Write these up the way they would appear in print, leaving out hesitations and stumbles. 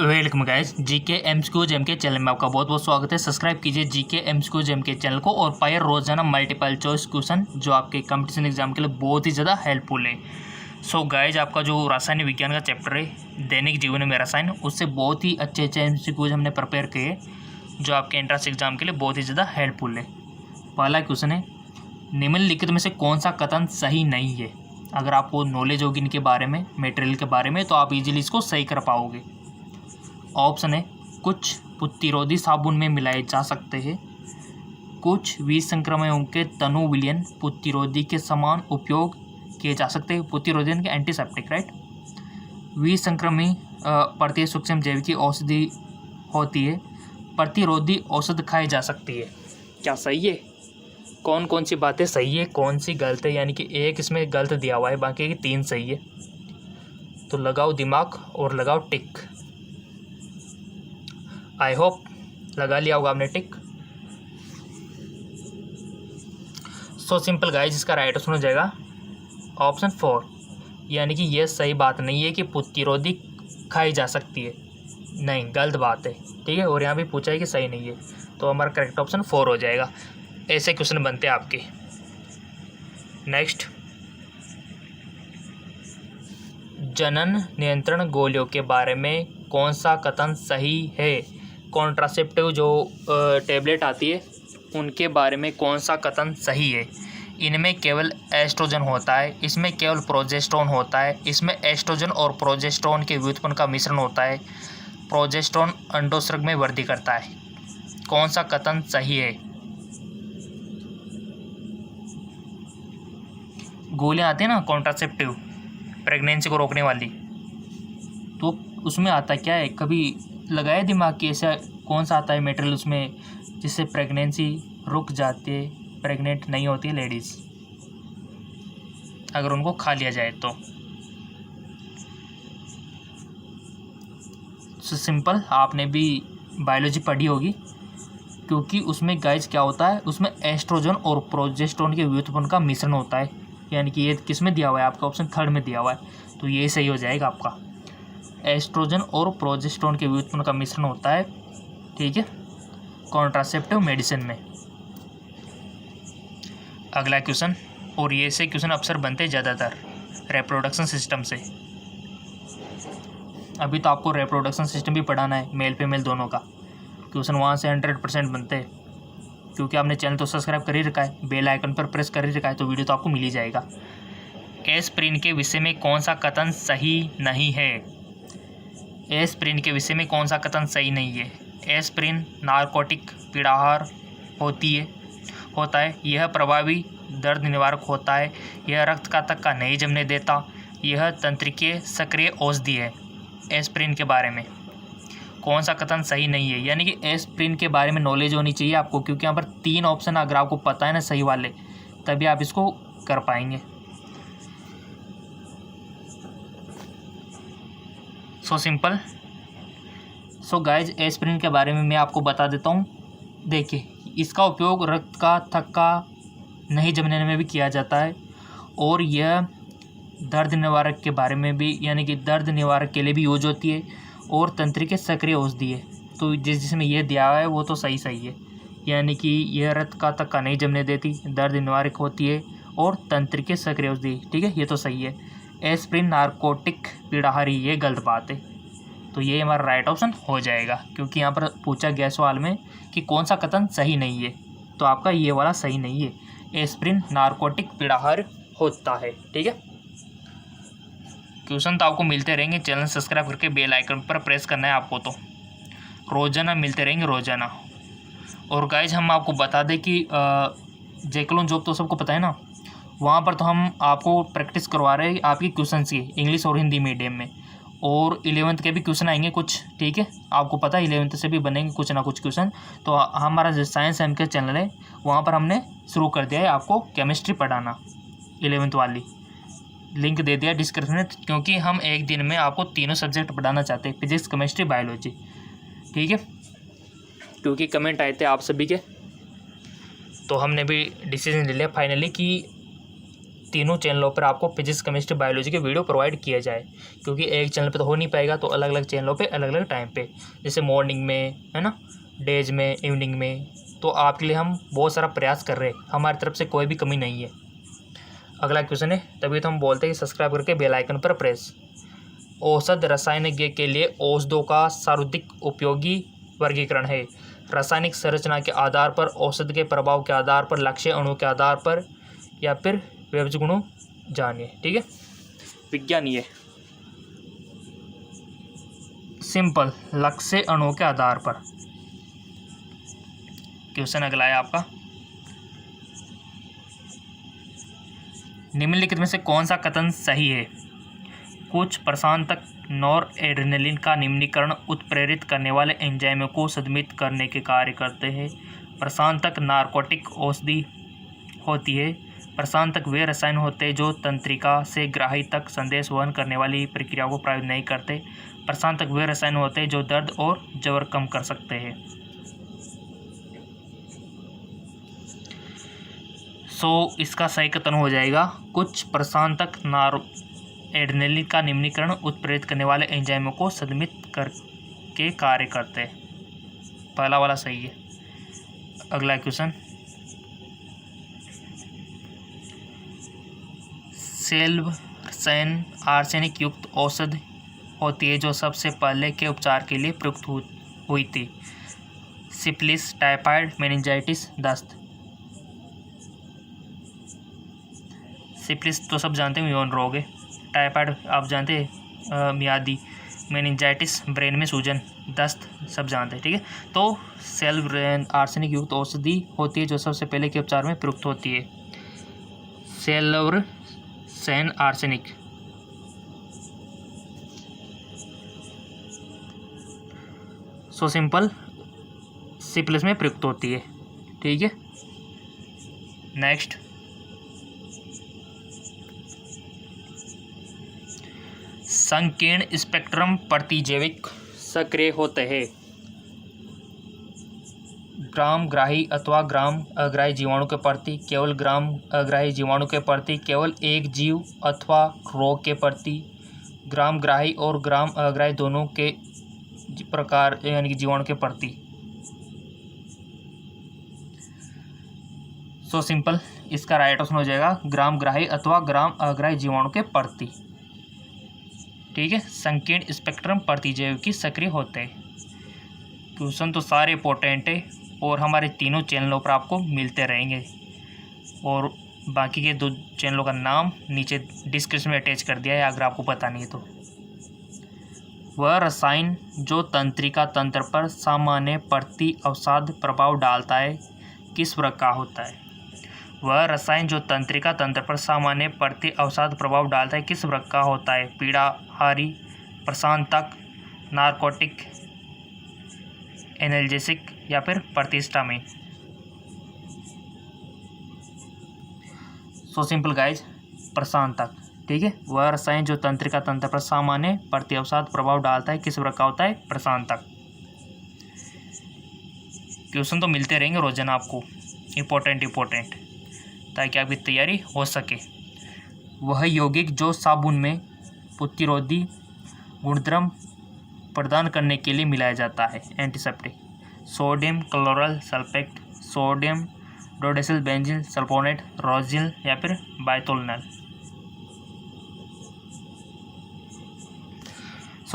Welcome guys, GK MCQs MK channel में आपका बहुत बहुत स्वागत है। सब्सक्राइब कीजिए जीके एमसीक्यूज एमके चैनल को और पाइए रोजाना मल्टीपल चॉइस क्वेश्चन जो आपके कंपटीशन एग्जाम के लिए बहुत ही ज़्यादा हेल्पफुल है। सो गाइस, आपका जो रासायनिक विज्ञान का चैप्टर है दैनिक जीवन में रसायन, उससे बहुत ही अच्छे एमसीक्यूज हमने प्रिपेयर किए जो आपके एंट्रेंस एग्जाम के लिए बहुत ही ज़्यादा हेल्पफुल है। पहला क्वेश्चन है, निम्नलिखित में से कौन सा कथन सही नहीं है। अगर आपको नॉलेज होगी इनके बारे में, मटेरियल के बारे में, तो आप इजीली इसको सही कर पाओगे। ऑप्शन है, कुछ प्रतिरोधी साबुन में मिलाए जा सकते हैं, कुछ विसंक्रमणों के तनु विलयन प्रतिरोधी के समान उपयोग किए जा सकते हैं। प्रतिरोधी के एंटीसेप्टिक, राइट। विसंक्रमी प्रति सूक्ष्म जैविक औषधि होती है, प्रतिरोधी औषध खाई जा सकती है। क्या सही है? कौन कौन सी बातें सही है, कौन सी गलत है? यानी कि एक इसमें गलत दिया हुआ है, बाकी की 3 सही है। तो लगाओ दिमाग और लगाओ टिक। आई होप लगा लिया होगा आपने टिक। सो सिंपल गाइस, इसका राइट ऑप्शन हो जाएगा ऑप्शन 4, यानी कि यह सही बात नहीं है कि प्रतिरोधी खाई जा सकती है। नहीं, गलत बात है, ठीक है। और यहाँ भी पूछा है कि सही नहीं है, तो हमारा करेक्ट ऑप्शन 4 हो जाएगा। ऐसे क्वेश्चन बनते हैं आपके। नेक्स्ट, जनन नियंत्रण गोलियों के बारे में कौन सा कथन सही है। कॉन्ट्रासेप्टिव जो टैबलेट आती है उनके बारे में कौन सा कथन सही है। इनमें केवल एस्ट्रोजन होता है, इसमें केवल प्रोजेस्टेरोन होता है, इसमें एस्ट्रोजन और प्रोजेस्टेरोन के व्युत्पन्न का मिश्रण होता है, प्रोजेस्टेरोन अंडोत्सर्ग में वृद्धि करता है। कौन सा कथन सही है? गोलियां आती है ना कॉन्ट्रासेप्टिव, प्रेगनेंसी को रोकने वाली, तो उसमें आता क्या है? कभी लगाया दिमाग कि ऐसा कौन सा आता है मटेरियल उसमें जिससे प्रेगनेंसी रुक जाती है, प्रेग्नेंट नहीं होती है लेडीज़ अगर उनको खा लिया जाए तो। सिंपल, आपने भी बायोलॉजी पढ़ी होगी, क्योंकि उसमें गाइज क्या होता है, उसमें एस्ट्रोजन और प्रोजेस्टेरोन के व्युत्पन्न का मिश्रण होता है। यानी कि ये किस में दिया हुआ है? आपका ऑप्शन 3 में दिया हुआ है, तो ये सही हो जाएगा आपका। एस्ट्रोजन और प्रोजेस्टेरोन के व्युत्पन्न का मिश्रण होता है, ठीक है, कॉन्ट्रासेप्टिव मेडिसिन में। अगला क्वेश्चन, और ये से क्वेश्चन अक्सर बनते हैं ज़्यादातर रिप्रोडक्शन सिस्टम से। अभी तो आपको रिप्रोडक्शन सिस्टम भी पढ़ाना है, मेल फीमेल दोनों का। क्वेश्चन वहाँ से 100% बनते हैं, क्योंकि आपने चैनल तो सब्सक्राइब कर ही रखा है, बेल आइकन पर प्रेस कर ही रखा है, तो वीडियो तो आपको मिल ही जाएगा। एस्प्रिन के विषय में कौन सा कथन सही नहीं है। एस्प्रिन के विषय में कौन सा कथन सही नहीं है। एस्प्रिन नारकोटिक पीड़ाहार होता है, यह प्रभावी दर्द निवारक होता है, यह रक्त का थक्का नहीं जमने देता, यह तंत्रिकीय सक्रिय औषधि है। एस्प्रिन के बारे में कौन सा कथन सही नहीं है। यानी कि एस्प्रिन के बारे में नॉलेज होनी चाहिए आपको, क्योंकि यहाँ पर 3 ऑप्शन अगर आपको पता है ना सही वाले, तभी आप इसको कर पाएंगे। So simple. So guys, aspirin के बारे में मैं आपको बता देता हूँ। देखिए, इसका उपयोग रक्त का थक्का नहीं जमने में भी किया जाता है, और यह दर्द निवारक के बारे में भी, यानी कि दर्द निवारक के लिए भी यूज होती है, और तंत्रिकीय सक्रिय औषधि है। तो जिसमें यह दिया है वो तो सही है, यानी कि यह रक्त का थक्का नहीं जमने देती, दर्द निवारक होती है, और तंत्रिकीय सक्रिय औषधि, ठीक है, ये तो सही है। एस्प्रिन नारकोटिक पीड़ाहारी, ये गलत बात है, तो ये हमारा राइट ऑप्शन हो जाएगा, क्योंकि यहाँ पर पूछा गया सवाल में कि कौन सा कथन सही नहीं है, तो आपका ये वाला सही नहीं है। एस्प्रिन नारकोटिक पीड़ाहार होता है, ठीक है। क्वेश्चन तो आपको मिलते रहेंगे, चैनल सब्सक्राइब करके बेल आइकन पर प्रेस करना है आपको, तो रोजाना मिलते रहेंगे रोजाना। और गाइज, हम आपको बता दें कि जैकलोन जॉब तो सबको पता है ना, वहाँ पर तो हम आपको प्रैक्टिस करवा रहे हैं आपकी क्वेश्चन की, इंग्लिश और हिंदी मीडियम में, और 11th के भी क्वेश्चन आएंगे कुछ, ठीक है। आपको पता है 11th से भी बनेंगे कुछ ना कुछ क्वेश्चन। तो हमारा जो साइंस एम के चैनल है, वहाँ पर हमने शुरू कर दिया है आपको केमिस्ट्री पढ़ाना, 11th वाली, लिंक दे दिया डिस्क्रिप्शन में, क्योंकि हम एक दिन में आपको तीनों सब्जेक्ट पढ़ाना चाहते हैं, फिजिक्स केमिस्ट्री बायोलॉजी, ठीक है। क्योंकि कमेंट आए थे आप सभी के, तो हमने भी डिसीजन ले लिया फाइनली कि तीनों चैनलों पर आपको फिजिक्स, केमिस्ट्री, बायोलॉजी के वीडियो प्रोवाइड किए जाए, क्योंकि एक चैनल पे तो हो नहीं पाएगा, तो अलग अलग चैनलों पे अलग अलग टाइम पे, जैसे मॉर्निंग में, है ना, डेज में, इवनिंग में। तो आपके लिए हम बहुत सारा प्रयास कर रहे हैं, हमारी तरफ से कोई भी कमी नहीं है। अगला क्वेश्चन है, तभी तो हम बोलते हैं कि सब्सक्राइब करके बेल आइकन पर प्रेस। औषध रसायनज्ञ के लिए औषधों का सर्वाधिक उपयोगी वर्गीकरण है। रासायनिक संरचना के आधार पर, औषध के प्रभाव के आधार पर, लक्ष्य अणु के आधार पर, या फिर विभेद गुणों जानिए। ठीक है, विज्ञानीय सिंपल, लक्ष्य अणुओं के आधार पर। क्वेश्चन अगला है आपका, निम्नलिखित में से कौन सा कथन सही है? कुछ प्रशांतक नॉरएड्रेनालिन का निम्नीकरण उत्प्रेरित करने वाले एंजाइमों को संदमित करने के कार्य करते हैं। प्रशांतक नार्कोटिक औषधि होती है। प्रशांतक वे रसायन होते हैं जो तंत्रिका से ग्राही तक संदेश वहन करने वाली प्रक्रिया को प्रभावित नहीं करते। प्रशांतक वे रसायन होते हैं जो दर्द और जबर कम कर सकते हैं। इसका सही कथन हो जाएगा, कुछ प्रशांतक नॉरएड्रेनालिन का निम्नीकरण उत्प्रेरित करने वाले एंजाइमों को संदमित करके कार्य करते हैं। पहला वाला सही है। अगला क्वेश्चन, सेल्वरसेन आर्सेनिक युक्त औषध होती है जो सबसे पहले के उपचार के लिए प्रयुक्त हुई थी। सिफिलिस, टाइफाइड, मेनिंजाइटिस, दस्त। सिफिलिस तो सब जानते हैं, यौन रोग है। टाइफाइड आप जानते हैं, मियादी। मेनिंजाइटिस, ब्रेन में सूजन। दस्त सब जानते हैं। ठीक है, तो सेल्वरसेन आर्सेनिक युक्त औषधि होती है जो सबसे पहले के उपचार में प्रयुक्त होती है। सेल्वरसेन आर्सेनिक। सिंपल, सिफिलिस में प्रयुक्त होती है। ठीक है, नेक्स्ट, संकीर्ण स्पेक्ट्रम प्रतिजैविक सक्रिय होते हैं। ग्राम ग्राही अथवा ग्राम अग्राही जीवाणु के प्रति, केवल ग्राम अग्राही जीवाणु के प्रति, केवल एक जीव अथवा रोग के प्रति, ग्राम ग्राही और ग्राम अग्राही दोनों के प्रकार यानी कि जीवाणु के प्रति। सिंपल, इसका राइट ऑप्शन हो जाएगा ग्राम ग्राही अथवा ग्राम अग्राही जीवाणु के प्रति। ठीक है, संकीर्ण स्पेक्ट्रम प्रतिजैविकी सक्रिय होते हैं। क्वेश्चन तो सारे इंपॉर्टेंट है और हमारे तीनों चैनलों पर आपको मिलते रहेंगे, और बाकी के 2 चैनलों का नाम नीचे डिस्क्रिप्शन में अटैच कर दिया है अगर आपको पता नहीं है तो। वह रसायन जो तंत्रिका तंत्र पर सामान्य प्रति अवसाद प्रभाव डालता है किस वर्ग का होता है? वह रसायन जो तंत्रिका तंत्र पर सामान्य प्रति अवसाद प्रभाव डालता है किस वर्ग का होता है? पीड़ाहारी, प्रशांतक, नार्कोटिक, एनाल्जेसिक, या फिर प्रतिहिस्टामिन। Simple guys, प्रशांतक। ठीक है, वह रसायन जो तंत्रिका तंत्र पर सामान्य प्रति अवसाद प्रभाव डालता है किस वर्ग का होता है? प्रशांतक। क्वेश्चन तो मिलते रहेंगे रोजाना आपको, इम्पोर्टेंट, ताकि आपकी तैयारी हो सके। वह यौगिक जो साबुन में प्रतिरोधी गुणधर्म प्रदान करने के लिए मिलाया जाता है। Antiseptic, sodium chloral sulphate, sodium dodecyl benzene sulphonate, रोजिल, या फिर बायतोलनल।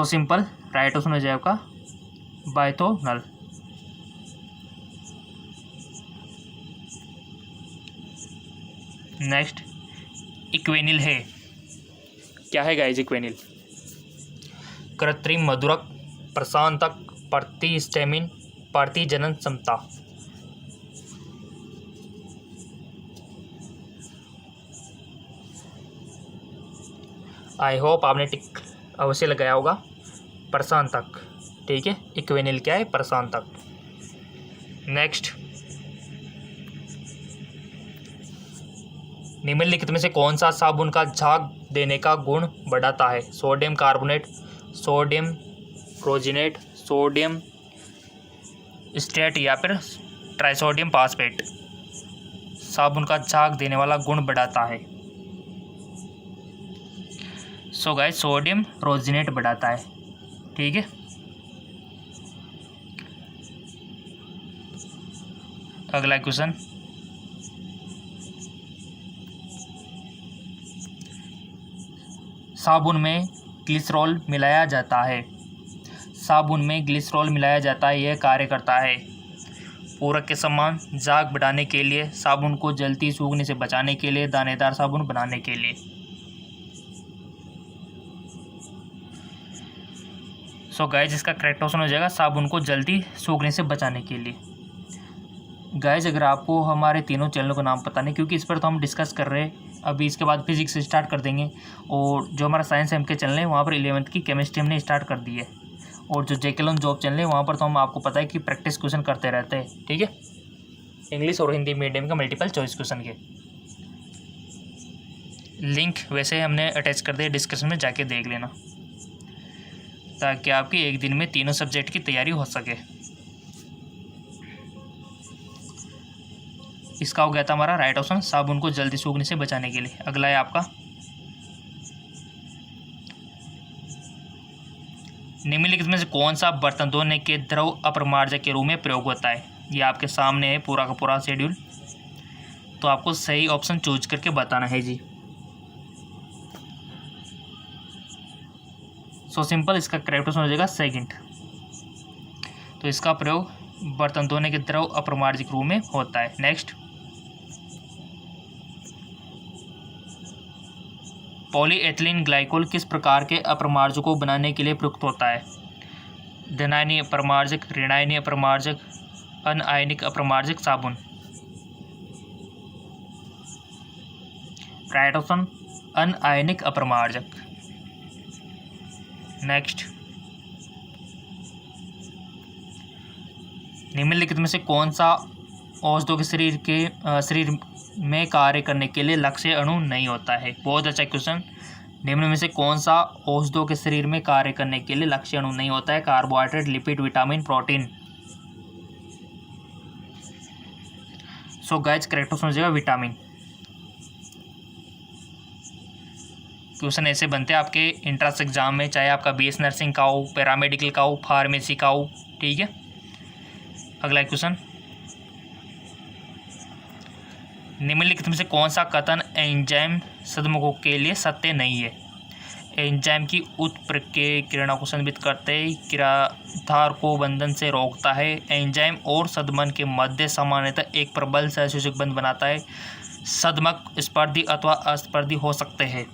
सिंपल, राइट ऑप्शन हो जाएगा बायतोलनल। नेक्स्ट, इक्वेनिल है। क्या है गाइज इक्वेनिल? कृत्रिम मधुरक, प्रशांतक, प्रतिहिस्टामिन, प्रतिजनन क्षमता। आई होप आपने टिक अवश्य लगाया होगा। प्रशांतक। ठीक है, इक्वेनिल क्या है? प्रशांतक। नेक्स्ट, निम्नलिखित में से कौन सा साबुन का झाग देने का गुण बढ़ाता है? Sodium carbonate, sodium chlorinate, sodium state, या फिर ट्राइसोडियम फास्फेट। साबुन का झाग देने वाला गुण बढ़ाता है। सो गाइस सोडियम रोजिनेट बढ़ाता है, ठीक है। अगला क्वेश्चन, साबुन में ग्लिसरॉल मिलाया जाता है। साबुन में ग्लिसरॉल मिलाया जाता है, यह कार्य करता है पूरक के समान, झाग बढ़ाने के लिए, साबुन को जल्दी सूखने से बचाने के लिए, दानेदार साबुन बनाने के लिए। सो गाइज इसका करेक्ट ऑप्शन हो जाएगा साबुन को जल्दी सूखने से बचाने के लिए। गाइज अगर आपको हमारे तीनों चैनलों का नाम पता नहीं, क्योंकि इस पर तो हम डिस्कस कर रहे हैं, अभी इसके बाद फिजिक्स स्टार्ट कर देंगे, और जो हमारा साइंस एम के चैनल है वहाँ पर 11th की केमिस्ट्री हमने स्टार्ट कर दी है, और जो जेकेलॉन जॉब चैनल है वहाँ पर तो हम आपको पता है कि प्रैक्टिस क्वेश्चन करते रहते हैं, ठीक है, इंग्लिश और हिंदी मीडियम का मल्टीपल चॉइस क्वेश्चन के लिंक वैसे हमने अटैच कर दिया डिस्क्रिप्शन में, जाके देख लेना ताकि आपकी एक दिन में तीनों सब्जेक्ट की तैयारी हो सके। इसका हो गया था हमारा राइट ऑप्शन, साबुन को जल्दी सूखने से बचाने के लिए। अगला है आपका, निम्नलिखित में से कौन सा बर्तन धोने के द्रव अपमार्जक के रूप में प्रयोग होता है। ये आपके सामने है पूरा का पूरा शेड्यूल, तो आपको सही ऑप्शन चूज करके बताना है जी। सो सिंपल, इसका करेक्ट ऑप्शन हो जाएगा सेकंड। तो इसका प्रयोग बर्तन धोने के द्रव अपमार्जक रूप में होता है। नेक्स्ट, पॉलीएथिलीन ग्लाइकोल किस प्रकार के अपमार्जक को बनाने के लिए प्रयुक्त होता है। धनायनीय अपमार्जक, ऋणायनीय अपमार्जक, अनआयनिक अपमार्जक, साबुन। राइट ऑप्शन अनआयनिक अपमार्जक। नेक्स्ट, निम्नलिखित में से कौन सा औषधों के शरीर में कार्य करने के लिए लक्ष्य अणु नहीं होता है। बहुत अच्छा क्वेश्चन। निम्न में से कौन सा औषधों के शरीर में कार्य करने के लिए लक्ष्य अणु नहीं होता है। Carbohydrate, lipid, vitamin, protein. So guys correct option हो जाएगा विटामिन। क्वेश्चन ऐसे बनते हैं आपके इंट्रेंस एग्जाम में, चाहे आपका बीएस नर्सिंग का हो, पैरामेडिकल का हो, फार्मेसी का हो, ठीक है। अगला क्वेश्चन, निम्नलिखित में से कौन सा कथन एंजाइम सदमकों के लिए सत्य नहीं है। एंजाइम की उत्प्रेरकता को संदर्भित करते क्रियाधार को बंधन से रोकता है। एंजाइम और सदमन के मध्य सामान्यतः एक प्रबल सहसूचक बंध बनाता है। सदमक स्पर्धी अथवा अस्पर्धी हो सकते हैं।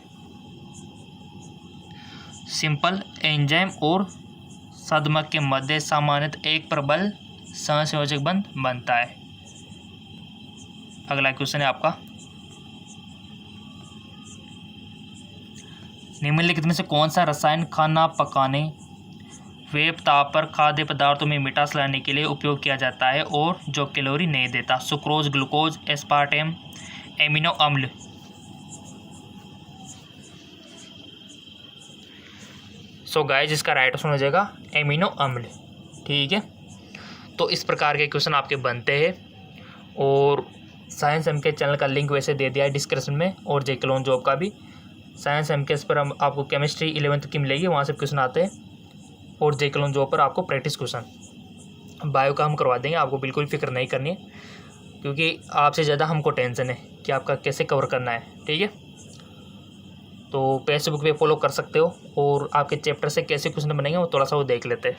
सिंपल, एंजाइम और सदमक के मध्य सामान्यतः एक प्रबल सहसंयोजक बंध बनता है। अगला क्वेश्चन है आपका, निम्नलिखित में से कौन सा रसायन खाना पकाने, वेब ताप पर खाद्य पदार्थों में मिठास लाने के लिए उपयोग किया जाता है और जो कैलोरी नहीं देता। सुक्रोज, ग्लूकोज, एस्पार्टेम, एमिनो अम्ल। सो गाइस इसका राइट ऑप्शन हो जाएगा एमिनो अम्ल, ठीक है। तो इस प्रकार के क्वेश्चन आपके बनते हैं, और साइंस एम के चैनल का लिंक वैसे दे दिया है डिस्क्रिप्शन में, और जेकेलॉन जॉब का भी। साइंस एम के पर हम आपको केमिस्ट्री 11th की मिलेगी, वहाँ से क्वेश्चन आते हैं, और जेकेलॉन जॉब पर आपको प्रैक्टिस क्वेश्चन। बायो का हम करवा देंगे, आपको बिल्कुल फिक्र नहीं करनी है, क्योंकि आपसे ज़्यादा हमको टेंशन है कि आपका कैसे कवर करना है, ठीक है। तो फेसबुक पे फॉलो कर सकते हो, और आपके चैप्टर से कैसे क्वेश्चन बनेंगे वो थोड़ा सा वो देख लेते हैं।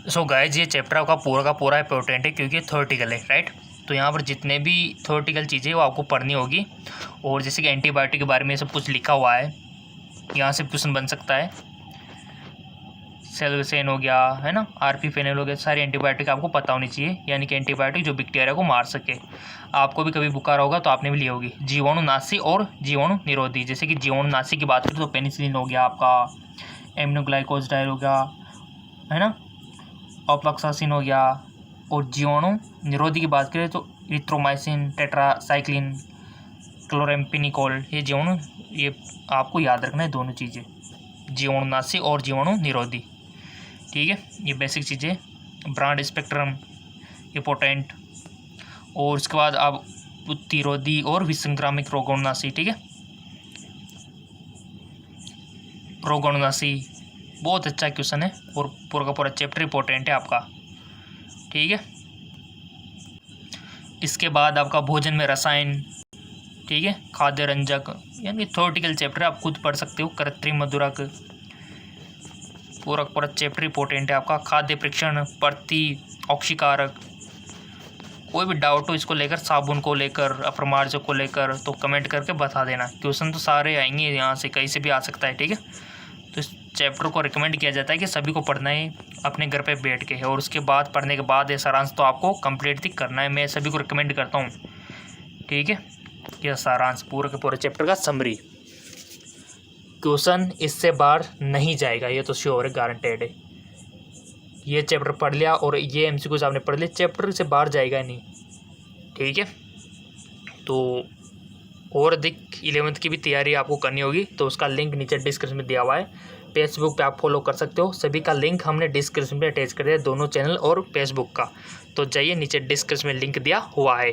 सो गाइस ये चैप्टर का पूरा इंपॉर्टेंट है, क्योंकि थ्योरेटिकल है, राइट। तो यहाँ पर जितने भी थ्योरेटिकल चीज़ें वो आपको पढ़नी होगी, और जैसे कि एंटीबायोटिक के बारे में सब कुछ लिखा हुआ है, यहाँ से क्वेश्चन बन सकता है। सेल्वेसेन हो गया, है ना, आरपी फेनल हो गया, सारी एंटीबायोटिक आपको पता होनी चाहिए, यानी कि एंटीबायोटिक जो बैक्टीरिया को मार सके। आपको भी कभी बुखार होगा तो आपने भी ली होगी। जीवाणुनाशी और जीवाणु निरोधी, जैसे कि जीवाणुनाशी की बात करें तो पेनिसिलिन हो गया आपका, एमिनोग्लाइकोसाइड हो गया, है ना, ऑफ्लॉक्सासिन हो गया, और जीवाणु निरोधी की बात करें तो इरिथ्रोमाइसिन, टेट्रासाइक्लिन, क्लोरेम्फेनिकोल। ये जीवाणु, ये आपको याद रखना है दोनों चीज़ें, जीवाणुनाशी और जीवाणु निरोधी, ठीक है। ये बेसिक चीज़ें। ब्रॉड स्पेक्ट्रम, इम्पोर्टेंट, और इसके बाद आप प्रतिरोधी और विसंक्रामक रोगोनाशी, ठीक है। रोगोनगासी, बहुत अच्छा क्वेश्चन है और पूरा का पूरा चैप्टर इंपॉर्टेंट है आपका। ठीक है, इसके बाद आपका भोजन में रसायन, ठीक है, खाद्य रंजक, यानी थ्योरेटिकल चैप्टर आप खुद पढ़ सकते हो। कृत्रिम मधुरक, पूरा पूरा चैप्टर इंपॉर्टेंट है आपका। खाद्य परीक्षण, प्रति ऑक्सीकारक। कोई भी डाउट हो इसको लेकर, साबुन को लेकर, अपरमार्जक को लेकर, तो कमेंट करके बता देना। क्वेश्चन तो सारे आएंगे, यहाँ से कहीं से भी आ सकता है। ठीक है, तो इस चैप्टर को रिकमेंड किया जाता है कि सभी को पढ़ना है अपने घर पे बैठ के, और उसके बाद पढ़ने के बाद ये सारांश तो आपको कंप्लीट करना है। मैं सभी को रिकमेंड करता हूँ। ठीक है, यह सारांश पूरे के पूरे चैप्टर का समरी। क्वेश्चन इससे बाहर नहीं जाएगा, ये तो श्योर है, गारंटेड है। ये चैप्टर पढ़ लिया और ये एमसीक्यूज आपने पढ़ लिया, चैप्टर से बाहर जाएगा नहीं। ठीक है, तो और अधिक 11th की भी तैयारी आपको करनी होगी तो उसका लिंक नीचे डिस्क्रिप्शन में दिया हुआ है। फेसबुक पे आप फॉलो कर सकते हो, सभी का लिंक हमने डिस्क्रिप्शन में अटैच कर दिया, दोनों चैनल और फेसबुक का। तो जाइए, नीचे डिस्क्रिप्शन में लिंक दिया हुआ है।